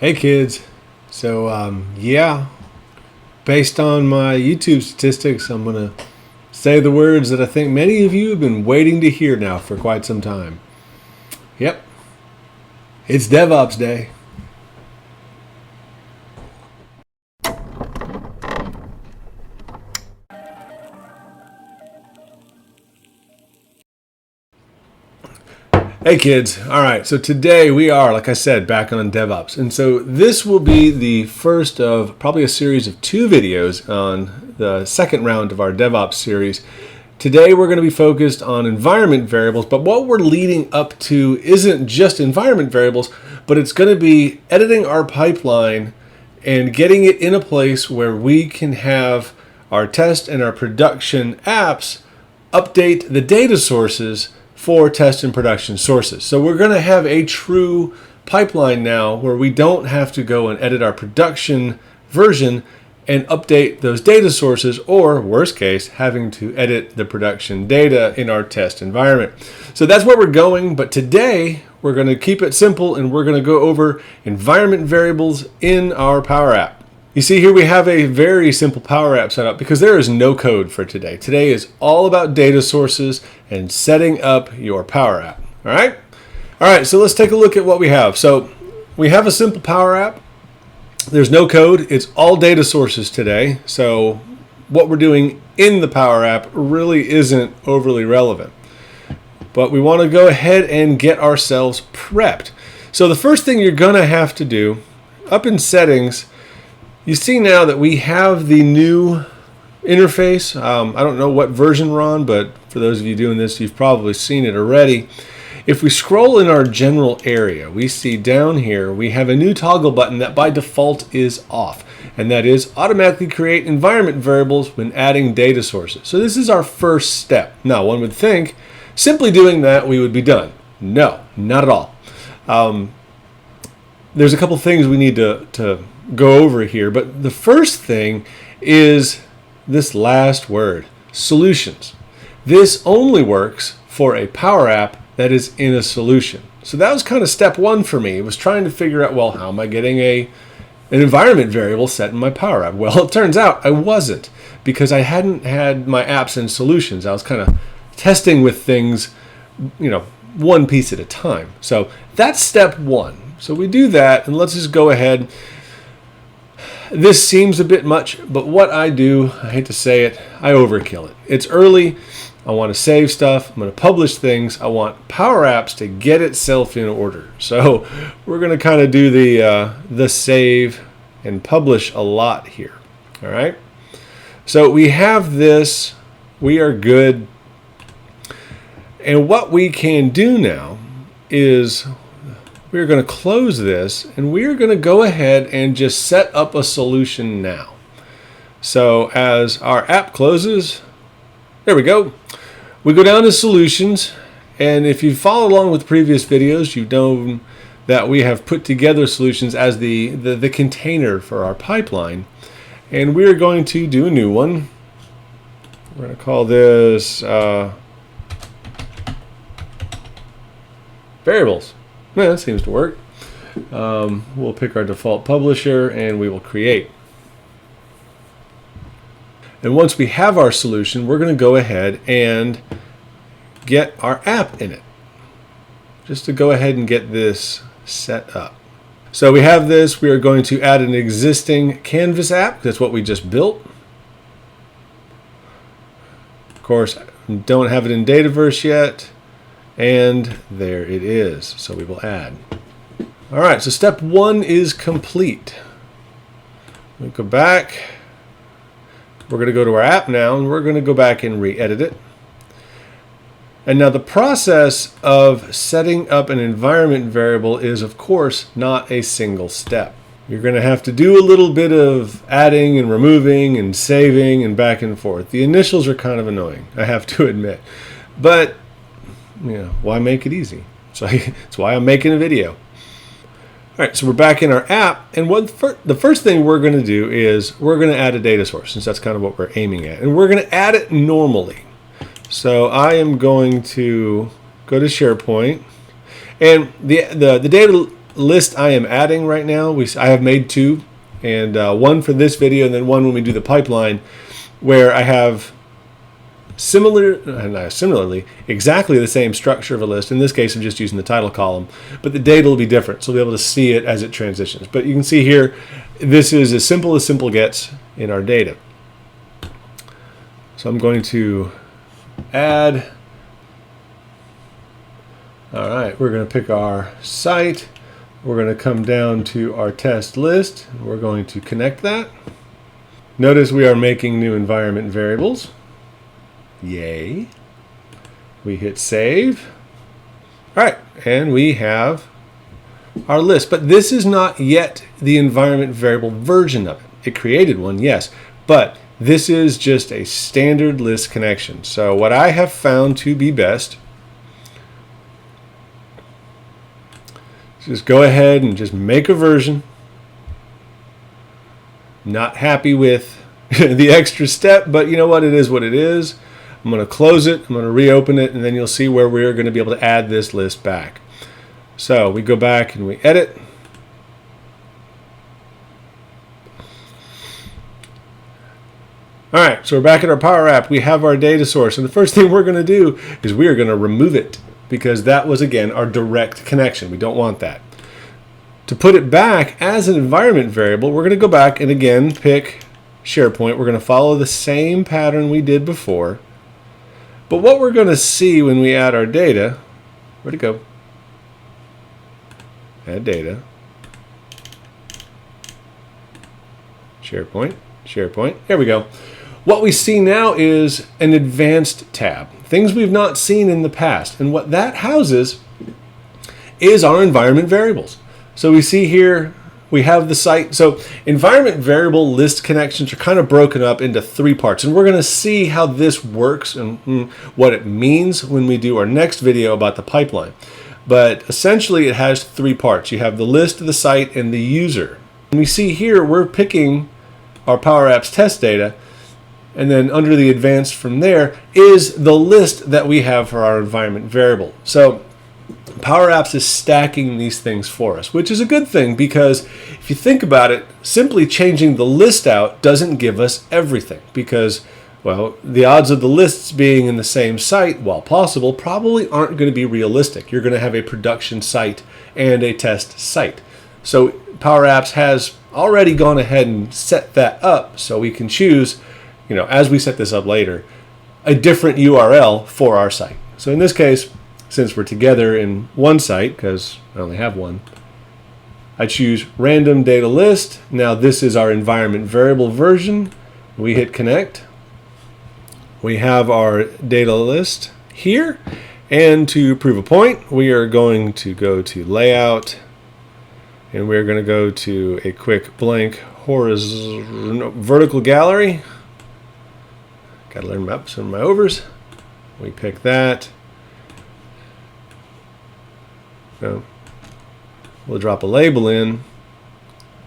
Hey kids, yeah, based on my YouTube statistics, I'm gonna say the words that I think many of you have been waiting to hear now for quite some time. Yep, it's DevOps Day. Hey kids, all right, so today we are, like I said, back on DevOps. And so this will be the first of probably a series of 2 videos on the second round of our DevOps series. Today we're going to be focused on environment variables, but what we're leading up to isn't just environment variables, but it's going to be editing our pipeline and getting it in a place where we can have our test and our production apps update the data sources for test and production sources. So we're going to have a true pipeline now where we don't have to go and edit our production version and update those data sources, or worst case, having to edit the production data in our test environment. So that's where we're going, but today we're going to keep it simple and we're going to go over environment variables in our Power App. You see here we have a very simple Power App setup because there is no code for today. Today is all about data sources and setting up your Power App. All right, so let's take a look at what we have. So we have a simple Power App. There's no code. It's all data sources today. So what we're doing in the Power App really isn't overly relevant. But we want to go ahead and get ourselves prepped. So the first thing you're going to have to do, up in settings, you see now that we have the new interface. I don't know what version we're on, but for those of you doing this, you've probably seen it already. If we scroll in our general area, we see down here, we have a new toggle button that by default is off, and that is automatically create environment variables when adding data sources. So this is our first step. Now, one would think simply doing that, we would be done. No, not at all. There's a couple things we need to go over here, but the first thing is this last word, solutions. This only works for a Power App that is in a solution. So that was kind of step 1 for me. It was trying to figure out, well, how am I getting an environment variable set in my Power App? Well, it turns out I wasn't, because I hadn't had my apps in solutions. I was kind of testing with things, one piece at a time. So that's step 1. So we do that, and let's just go ahead. This seems a bit much, but what I do, I hate to say it, I overkill it. It's early. I want to save stuff. I'm going to publish things. I want Power Apps to get itself in order. So we're going to kind of do the save and publish a lot here. All right. So we have this. We are good. And what we can do now is we're going to close this, and we're going to go ahead and just set up a solution now. So as our app closes, there we go. We go down to solutions, and if you follow along with previous videos, you've known that we have put together solutions as the container for our pipeline. And we're going to do a new one. We're going to call this variables. Yeah, that seems to work. We'll pick our default publisher and we will create. And once we have our solution, we're going to go ahead and get our app in it, just to go ahead and get this set up. So we have this. We are going to add an existing Canvas app. That's what we just built. Of course, don't have it in Dataverse yet. And there it is. So we will add. All right, so step 1 is complete. We go back. We're going to go to our app now, and we're going to go back and re-edit it. And now the process of setting up an environment variable is, of course, not a single step. You're going to have to do a little bit of adding and removing and saving and back and forth. The initials are kind of annoying, I have to admit. But why make it easy? So that's why I'm making a video. All right, so we're back in our app, and the first thing we're going to do is we're going to add a data source, since that's kind of what we're aiming at, and we're going to add it normally. So I am going to go to SharePoint, and the data list I am adding right now, I have made two, and one for this video and then one when we do the pipeline, where I have similarly exactly the same structure of a list. In this case, I'm just using the title column, but the data will be different, so we'll be able to see it as it transitions. But you can see here, this is as simple gets in our data. So I'm going to add. All right, we're going to pick our site. We're going to come down to our test list. We're going to connect that. Notice we are making new environment variables. Yay. We hit save. All right, and we have our list. But this is not yet the environment variable version of it. It created one, yes, but this is just a standard list connection. So what I have found to be best, just go ahead and just make a version. Not happy with the extra step, but you know what? It is what it is. I'm going to close it. I'm going to reopen it, and then you'll see where we're going to be able to add this list back. So we go back and we edit. All right, so we're back at our Power App. We have our data source, and the first thing we're going to do is we are going to remove it, because that was, again, our direct connection. We don't want that. To put it back as an environment variable, we're going to go back and, again, pick SharePoint. We're going to follow the same pattern we did before. But what we're going to see when we add our data, where'd it go? Add data. SharePoint, SharePoint. There we go. What we see now is an advanced tab, things we've not seen in the past. And what that houses is our environment variables. So we see here, we have the site. So environment variable list connections are kind of broken up into three parts. And we're going to see how this works and what it means when we do our next video about the pipeline. But essentially it has three parts. You have the list of the site and the user. And we see here we're picking our Power Apps test data. And then under the advanced from there is the list that we have for our environment variable. So Power Apps is stacking these things for us, which is a good thing, because if you think about it, simply changing the list out doesn't give us everything, because, well, the odds of the lists being in the same site, while possible, probably aren't going to be realistic. You're going to have a production site and a test site. So Power Apps has already gone ahead and set that up, so we can choose, as we set this up later, a different URL for our site. So in this case, since we're together in one site, because I only have one, I choose random data list. Now this is our environment variable version. We hit connect. We have our data list here. And to prove a point, we are going to go to layout, and we're going to go to a quick blank vertical gallery. Got to learn some of my overs. We pick that. So we'll drop a label in,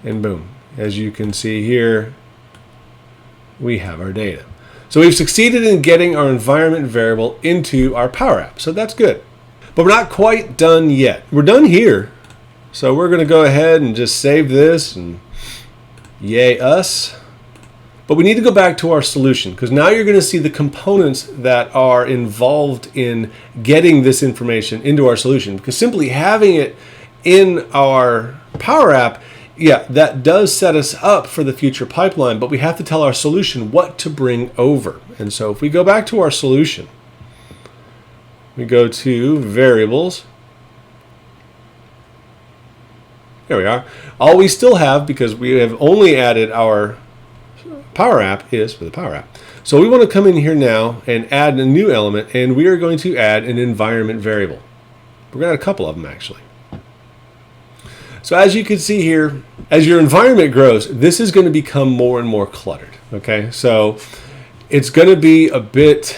and boom. As you can see here, we have our data. So we've succeeded in getting our environment variable into our Power App. So that's good. But we're not quite done yet. We're done here. So we're going to go ahead and just save this, and yay us. But we need to go back to our solution, because now you're going to see the components that are involved in getting this information into our solution. Because simply having it in our Power App, yeah, that does set us up for the future pipeline, but we have to tell our solution what to bring over. And so if we go back to our solution, we go to variables. There we are. All we still have, because we have only added our Power App, is for the Power App. So we want to come in here now and add a new element, and we are going to add an environment variable. We're going to add a couple of them, actually. So as you can see here, as your environment grows, this is going to become more and more cluttered. Okay, so it's going to be a bit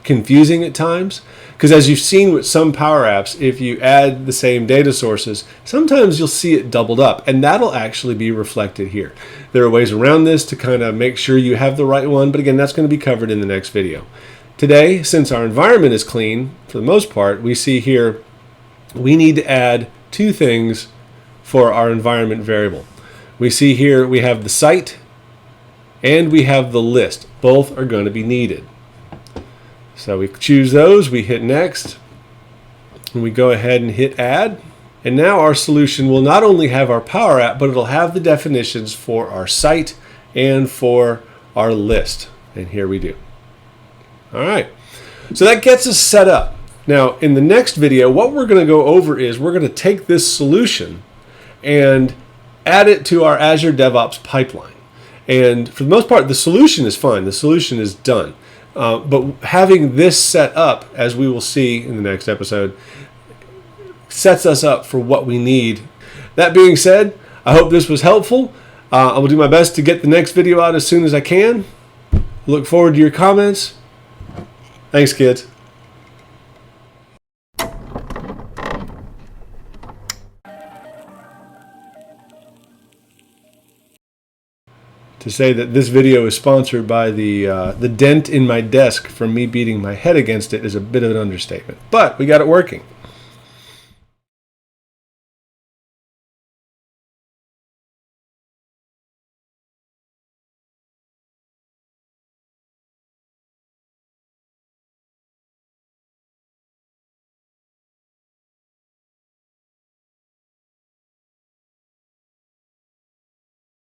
confusing at times, because as you've seen with some Power Apps, if you add the same data sources, sometimes you'll see it doubled up, and that'll actually be reflected here. There are ways around this to kind of make sure you have the right one, but again, that's going to be covered in the next video. Today, since our environment is clean, for the most part, we see here we need to add two things for our environment variable. We see here we have the site and we have the list. Both are going to be needed. So we choose those, we hit next, and we go ahead and hit add. And now our solution will not only have our Power App, but it'll have the definitions for our site and for our list. And here we do. All right. So that gets us set up. Now, in the next video, what we're going to go over is we're going to take this solution and add it to our Azure DevOps pipeline. And for the most part, the solution is fine. The solution is done. But having this set up, as we will see in the next episode, sets us up for what we need. That being said, I hope this was helpful. I will do my best to get the next video out as soon as I can. Look forward to your comments. Thanks, kids. To say that this video is sponsored by the dent in my desk from me beating my head against it is a bit of an understatement. But we got it working.